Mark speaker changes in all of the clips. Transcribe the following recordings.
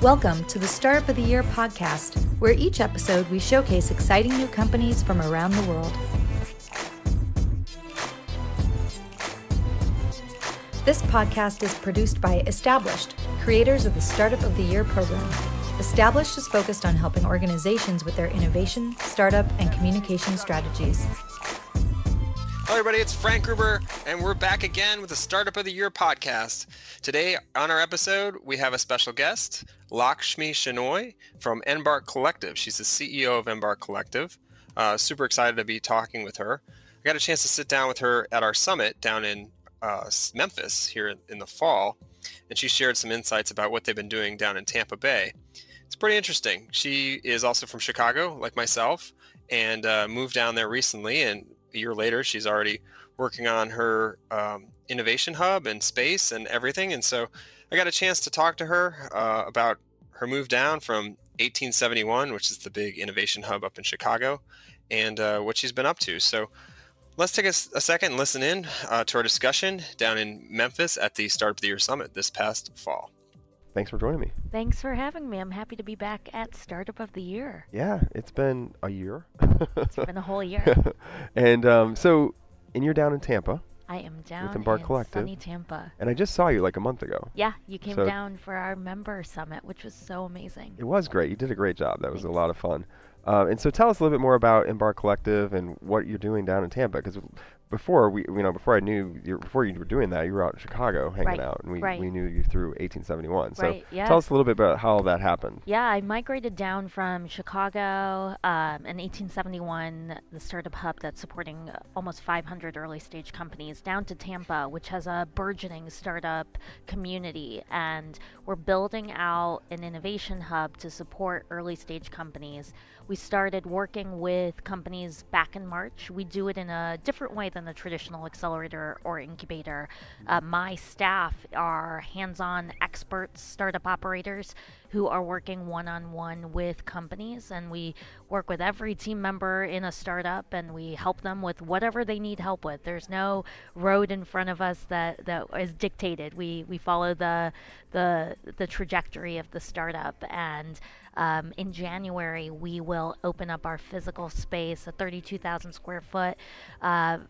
Speaker 1: Welcome to the Startup of the Year podcast, where each episode we showcase exciting new companies from around the world. This podcast is produced by Established, creators of the Startup of the Year program. Established is focused on helping organizations with their innovation, startup, and communication strategies.
Speaker 2: Hello everybody, it's Frank Gruber, and we're back again with the Startup of the Year podcast. Today on our episode, we have a special guest, Lakshmi Shenoy from Embarc Collective. She's the CEO of Embarc Collective. Super excited to be talking with her. I got a chance to sit down with her at our summit down in Memphis here in the fall, and she shared some insights about what they've been doing down in Tampa Bay. It's pretty interesting. She is also from Chicago, like myself, and moved down there recently, and a year later, she's already working on her innovation hub and space and everything. And so I got a chance to talk to her about her move down from 1871, which is the big innovation hub up in Chicago, and what she's been up to. So let's take a second and listen in to our discussion down in Memphis at the Startup of the Year Summit this past fall.
Speaker 3: Thanks for joining me.
Speaker 4: Thanks for having me. I'm happy to be back at Startup of the Year.
Speaker 3: Yeah, it's been a year.
Speaker 4: It's been a whole year.
Speaker 3: And you're down in Tampa.
Speaker 4: I am down
Speaker 3: with Embarc
Speaker 4: in
Speaker 3: Collective.
Speaker 4: sunny Tampa.
Speaker 3: And I just saw you like a month ago.
Speaker 4: Yeah, you came down for our member summit, which was so amazing.
Speaker 3: It was great. You did a great job. That was a lot of fun. And so tell us a little bit more about Embarc Collective and what you're doing down in Tampa, because before you were doing that, you were out in Chicago hanging out, and we knew you through 1871. So tell us a little bit about how that happened.
Speaker 4: Yeah, I migrated down from Chicago in 1871, the startup hub that's supporting almost 500 early stage companies, down to Tampa, which has a burgeoning startup community, and we're building out an innovation hub to support early stage companies. We started working with companies back in March. We do it in a different way than the traditional accelerator or incubator. My staff are hands-on experts, startup operators who are working one-on-one with companies, and we work with every team member in a startup, and we help them with whatever they need help with. There's no road in front of us that is dictated. We follow the trajectory of the startup, and in January, we will open up our physical space, a 32,000 square foot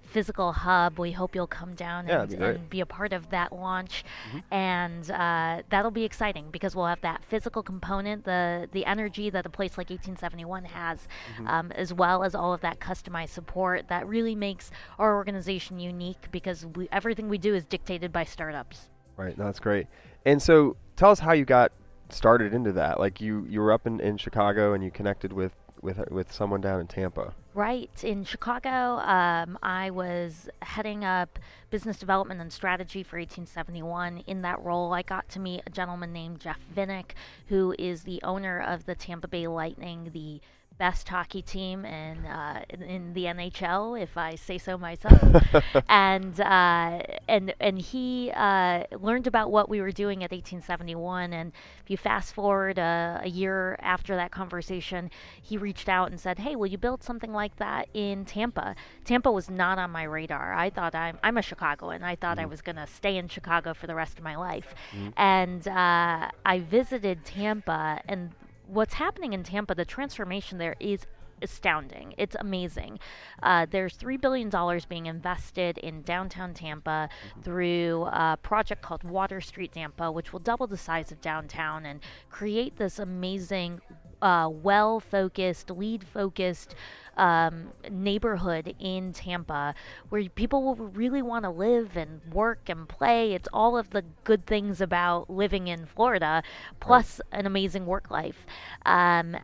Speaker 4: physical hub. We hope you'll come down and be a part of that launch. And that'll be exciting because we'll have that physical component, the energy that a place like 1871 has, as well as all of that customized support that really makes our organization unique, because everything we do is dictated by startups.
Speaker 3: Right, that's great. And so tell us how you got started into that. Like you were up in Chicago and you connected with someone down in Tampa.
Speaker 4: Right. In Chicago, I was heading up business development and strategy for 1871. In that role, I got to meet a gentleman named Jeff Vinnick, who is the owner of the Tampa Bay Lightning, the best hockey team in the NHL, if I say so myself. and he learned about what we were doing at 1871. And if you fast forward a year after that conversation, he reached out and said, "Hey, will you build something like that in Tampa?" Tampa was not on my radar. I thought I'm a Chicagoan. I thought I was going to stay in Chicago for the rest of my life. And I visited Tampa, and what's happening in Tampa, the transformation there is astounding. It's amazing. There's $3 billion being invested in downtown Tampa through a project called Water Street Tampa, which will double the size of downtown and create this amazing, well-focused, lead-focused neighborhood in Tampa where people will really want to live and work and play. It's all of the good things about living in Florida, plus an amazing work life. And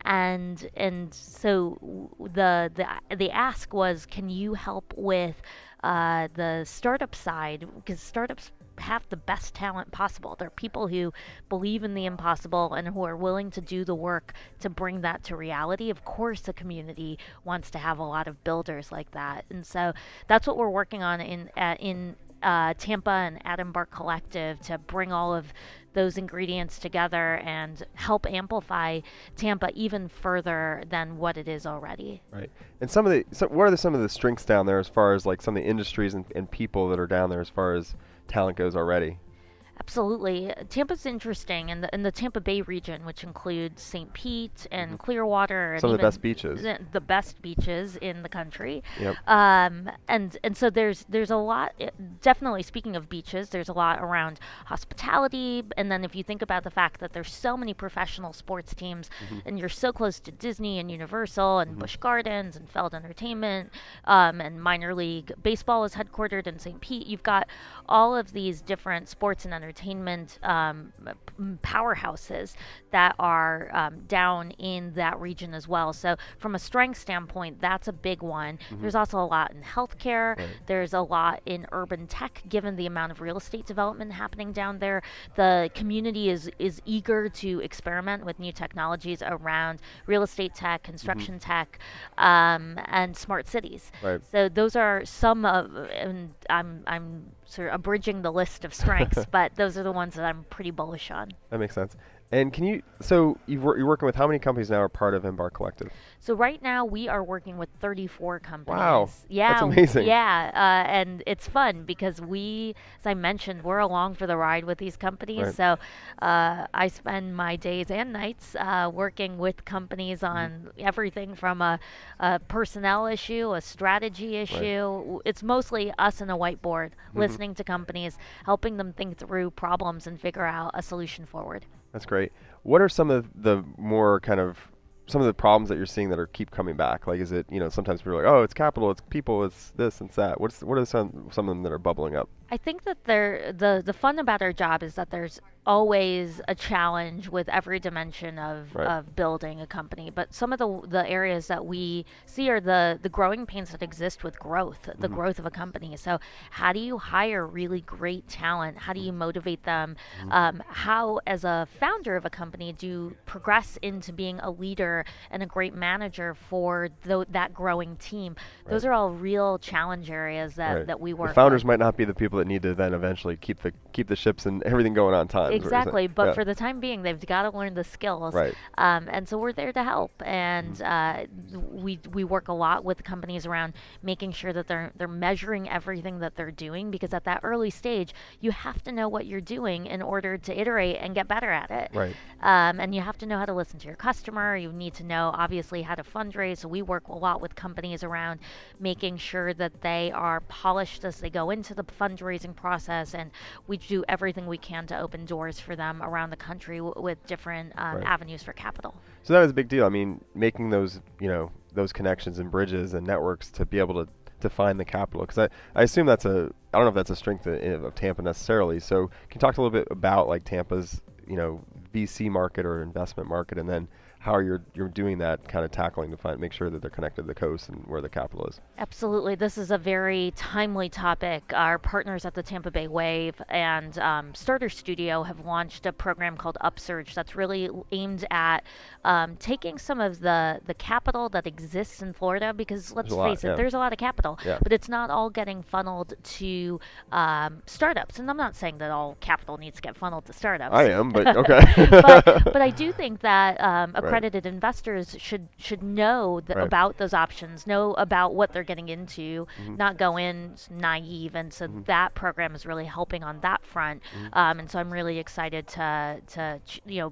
Speaker 4: so the ask was, can you help with the startup side? Because startups have the best talent possible. They're people who believe in the impossible and who are willing to do the work to bring that to reality. Of course, the community wants to have a lot of builders like that, and so that's what we're working on in Tampa and at Embarc Collective, to bring all of those ingredients together and help amplify Tampa even further than what it is already.
Speaker 3: Right. And what are some of the strengths down there as far as like some of the industries and people that are down there as far as talent goes already?
Speaker 4: Absolutely. Tampa's interesting, and in the Tampa Bay region, which includes St. Pete and Clearwater, and
Speaker 3: Some of the
Speaker 4: even
Speaker 3: best beaches.
Speaker 4: the best beaches in the country.
Speaker 3: Yep.
Speaker 4: And so there's a lot. Definitely, speaking of beaches, there's a lot around hospitality, and then if you think about the fact that there's so many professional sports teams, and you're so close to Disney and Universal and Busch Gardens and Feld Entertainment, and minor league baseball is headquartered in St. Pete. You've got all of these different sports and entertainment powerhouses that are down in that region as well. So from a strength standpoint, that's a big one. There's also a lot in healthcare. There's a lot in urban tech, given the amount of real estate development happening down there. The community is eager to experiment with new technologies around real estate tech, construction tech, and smart cities. So those are some of, and I'm sort of abridging the list of strengths, but those are the ones that I'm pretty bullish on.
Speaker 3: That makes sense. And can you, so you're working with how many companies now are part of Embarc Collective?
Speaker 4: So right now we are working with 34 companies.
Speaker 3: Wow,
Speaker 4: yeah,
Speaker 3: that's amazing.
Speaker 4: Yeah, and it's fun because we, as I mentioned, we're along for the ride with these companies. So I spend my days and nights working with companies on everything from a personnel issue, a strategy issue. It's mostly us and a whiteboard, listening to companies, helping them think through problems and figure out a solution forward.
Speaker 3: That's great. What are some of the more kind of some of the problems that you're seeing that keep coming back? Like, is it, sometimes people are like, oh, it's capital, it's people, it's this and that. What are some of them that are bubbling up?
Speaker 4: I think that the fun about our job is that there's always a challenge with every dimension of building a company. But some of the areas that we see are the growing pains that exist with growth, the growth of a company. So how do you hire really great talent? How do you motivate them? How, as a founder of a company, do you progress into being a leader and a great manager for that growing team? Those are all real challenge areas that we work with.
Speaker 3: The founders might not be the people that need to then eventually keep the ships and everything going on time.
Speaker 4: Exactly, but for the time being, they've got to learn the skills. And so we're there to help, and we work a lot with companies around making sure that they're measuring everything that they're doing, because at that early stage, you have to know what you're doing in order to iterate and get better at it. And you have to know how to listen to your customer. You need to know, obviously, how to fundraise. So we work a lot with companies around making sure that they are polished as they go into the fundraising process, and we do everything we can to open doors for them around the country with different avenues for capital.
Speaker 3: So that is a big deal. I mean, making those those connections and bridges and networks to be able to find the capital, because I assume I don't know if that's a strength of Tampa necessarily. So can you talk a little bit about like Tampa's VC market or investment market, and then how you're doing that, kind of tackling to make sure that they're connected to the coast and where the capital is?
Speaker 4: Absolutely. This is a very timely topic. Our partners at the Tampa Bay Wave and Starter Studio have launched a program called Upsurge that's really aimed at taking some of the capital that exists in Florida, because let's face it, there's a lot of capital, but it's not all getting funneled to startups. And I'm not saying that all capital needs to get funneled to startups.
Speaker 3: I am, but okay.
Speaker 4: but I do think that accredited investors should know about those options, know about what they're getting into, not go in naive. And so that program is really helping on that front. And so I'm really excited to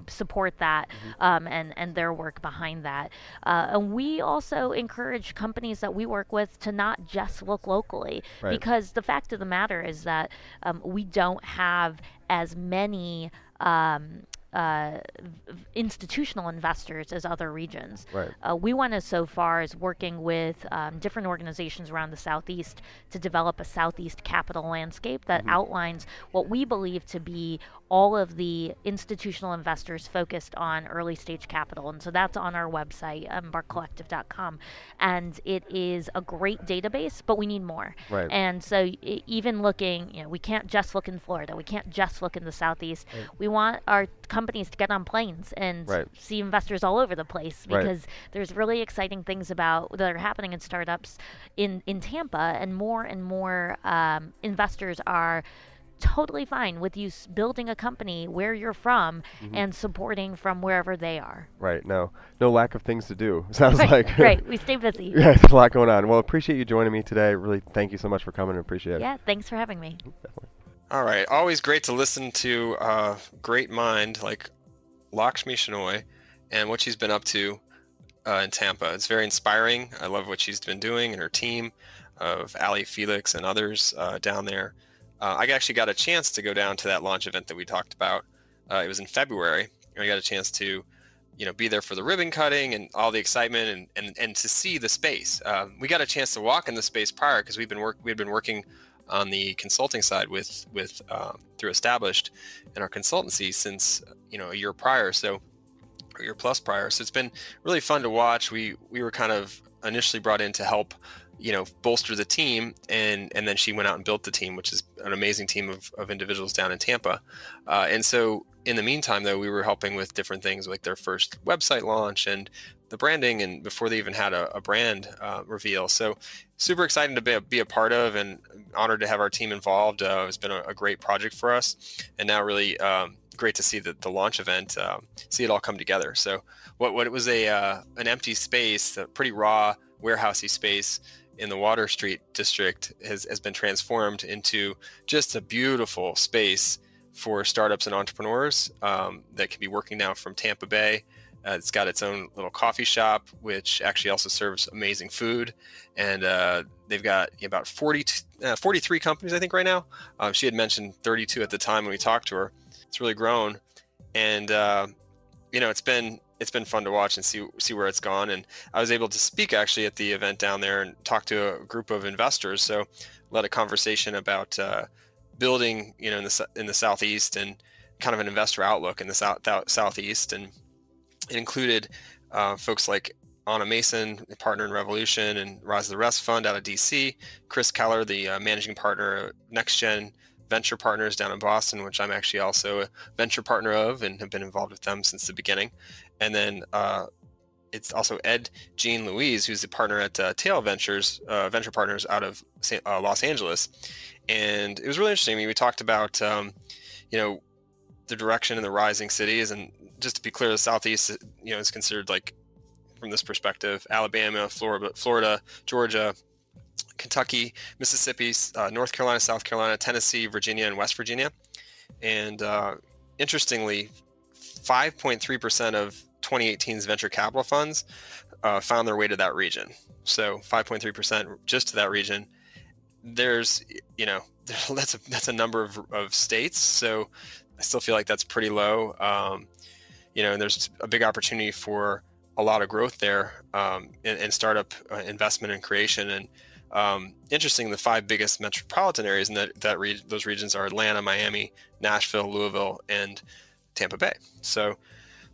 Speaker 4: support that and their work behind that. And we also encourage companies that we work with to not just look locally, because the fact of the matter is that we don't have as many institutional investors as other regions. We went as so far as working with different organizations around the Southeast to develop a Southeast capital landscape that outlines what we believe to be all of the institutional investors focused on early stage capital. And so that's on our website, embarccollective.com. And it is a great database, but we need more. And so even looking, we can't just look in Florida. We can't just look in the Southeast. We want our companies to get on planes and see investors all over the place, because there's really exciting things that are happening in startups in Tampa, and more investors are totally fine with you building a company where you're from and supporting from wherever they are.
Speaker 3: No lack of things to do, sounds like.
Speaker 4: We stay busy.
Speaker 3: There's a lot going on. Well, appreciate you joining me today. Really, thank you so much for coming. Appreciate it.
Speaker 4: Yeah, thanks for having me.
Speaker 3: Definitely.
Speaker 2: All right. Always great to listen to a great mind like Lakshmi Shenoy and what she's been up to in Tampa. It's very inspiring. I love what she's been doing and her team of Ali, Felix, and others down there. I actually got a chance to go down to that launch event that we talked about. It was in February, and I got a chance to, be there for the ribbon cutting and all the excitement and to see the space. We got a chance to walk in the space prior because we'd been working on the consulting side with through Established in our consultancy since a year prior, or a year plus prior. So it's been really fun to watch. We were kind of initially brought in to help bolster the team, and then she went out and built the team, which is an amazing team of individuals down in Tampa. And so in the meantime, though, we were helping with different things like their first website launch and the branding, and before they even had a brand reveal. So super exciting to be a part of, and honored to have our team involved. It's been a great project for us, and now really great to see the launch event, see it all come together. So what it was an empty space, a pretty raw warehousey space in the Water Street district has been transformed into just a beautiful space for startups and entrepreneurs that can be working now from Tampa Bay. It's got its own little coffee shop, which actually also serves amazing food. And they've got about 43 companies, I think, right now. She had mentioned 32 at the time when we talked to her. It's really grown. And, it's been fun to watch and see where it's gone. And I was able to speak actually at the event down there and talk to a group of investors. So led a conversation about building, in the Southeast, and kind of an investor outlook in the Southeast. And it included folks like Anna Mason, a partner in Revolution and Rise of the Rest Fund out of DC, Chris Keller, the managing partner of NextGen Venture Partners down in Boston, which I'm actually also a venture partner of and have been involved with them since the beginning. And then it's also Ed Jean Louise, who's the partner at Tail Ventures, Venture Partners out of Los Angeles. And it was really interesting. I mean, we talked about, the direction in the rising cities. And just to be clear, the Southeast, is considered, like, from this perspective, Alabama, Florida, Georgia, Kentucky, Mississippi, North Carolina, South Carolina, Tennessee, Virginia, and West Virginia. And interestingly, 5.3% of 2018's venture capital funds found their way to that region. So 5.3% just to that region. There's that's a number of states. So I still feel like that's pretty low. And there's a big opportunity for a lot of growth there in startup investment and creation. And interesting, the 5 biggest metropolitan areas in those regions are Atlanta, Miami, Nashville, Louisville, and Tampa Bay. So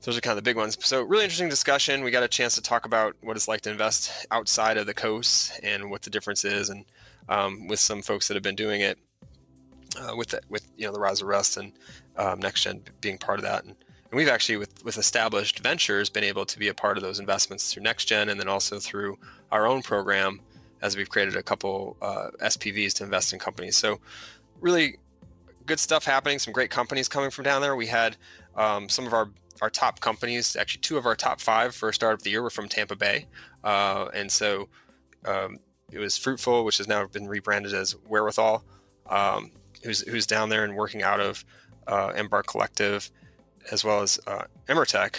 Speaker 2: those are kind of the big ones. So really interesting discussion. We got a chance to talk about what it's like to invest outside of the coast and what the difference is, and with some folks that have been doing it with the Rise of Rest and NextGen being part of that. And we've actually, with Established Ventures, been able to be a part of those investments through NextGen, and then also through our own program, as we've created a couple SPVs to invest in companies. So really good stuff happening, some great companies coming from down there. We had some of our top companies, actually 2 of our top 5 for Startup of the Year were from Tampa Bay. And so it was Fruitful, which has now been rebranded as Wherewithal, who's down there and working out of Embarc Collective, as well as Emertech,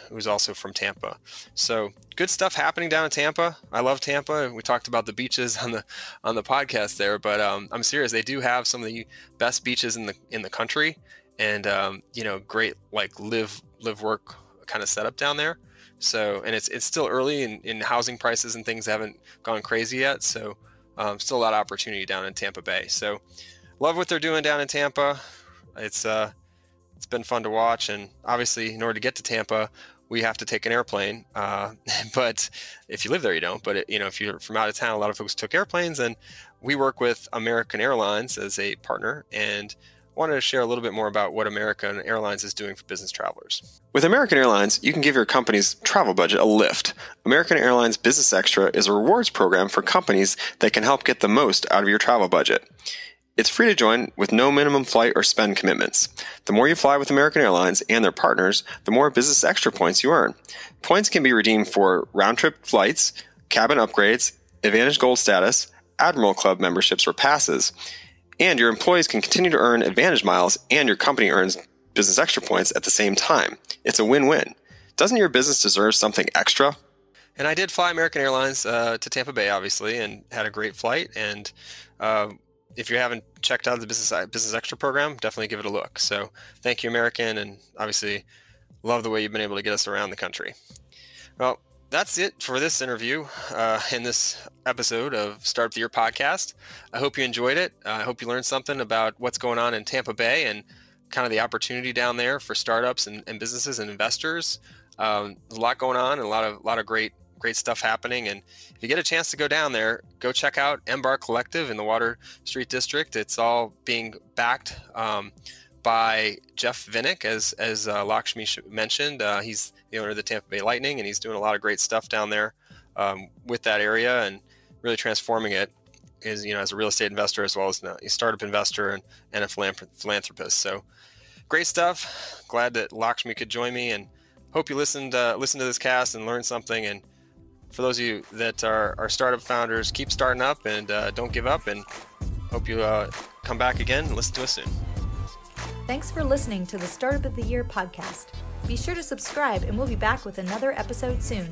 Speaker 2: who's also from Tampa. So good stuff happening down in Tampa. I love Tampa. We talked about the beaches on the podcast there, but I'm serious. They do have some of the best beaches in the country, and great like live work kind of setup down there. So, and it's still early in housing prices and things haven't gone crazy yet. So still a lot of opportunity down in Tampa Bay. So love what they're doing down in Tampa. It's been fun to watch. And obviously in order to get to Tampa, we have to take an airplane. But if you live there, you don't. But if you're from out of town, a lot of folks took airplanes, and we work with American Airlines as a partner, and wanted to share a little bit more about what American Airlines is doing for business travelers. With American Airlines, you can give your company's travel budget a lift. American Airlines Business Extra is a rewards program for companies that can help get the most out of your travel budget. It's free to join with no minimum flight or spend commitments. The more you fly with American Airlines and their partners, the more Business Extra points you earn. Points can be redeemed for round-trip flights, cabin upgrades, Advantage Gold status, Admiral Club memberships, or passes. And your employees can continue to earn Advantage miles and your company earns business extra points at the same time. It's a win-win. Doesn't your business deserve something extra? And I did fly American Airlines to Tampa Bay, obviously, and had a great flight. And if you haven't checked out the Business Extra program, definitely give it a look. So thank you, American, and obviously love the way you've been able to get us around the country. Well, that's it for this interview in this episode of Startup of the Year podcast. I hope you enjoyed it. I hope you learned something about what's going on in Tampa Bay and kind of the opportunity down there for startups and businesses and investors. There's a lot going on and a lot of great stuff happening. And if you get a chance to go down there, go check out Embarc Collective in the Water Street District. It's all being backed by Jeff Vinnick, as Lakshmi mentioned. He's the owner of the Tampa Bay Lightning, and he's doing a lot of great stuff down there with that area and really transforming it as a real estate investor as well as a startup investor and a philanthropist. So great stuff. Glad that Lakshmi could join me, and hope you listen to this cast and learn something. And for those of you that are startup founders, keep starting up and don't give up, and hope you come back again and listen to us soon.
Speaker 1: Thanks for listening to the Startup of the Year podcast. Be sure to subscribe, and we'll be back with another episode soon.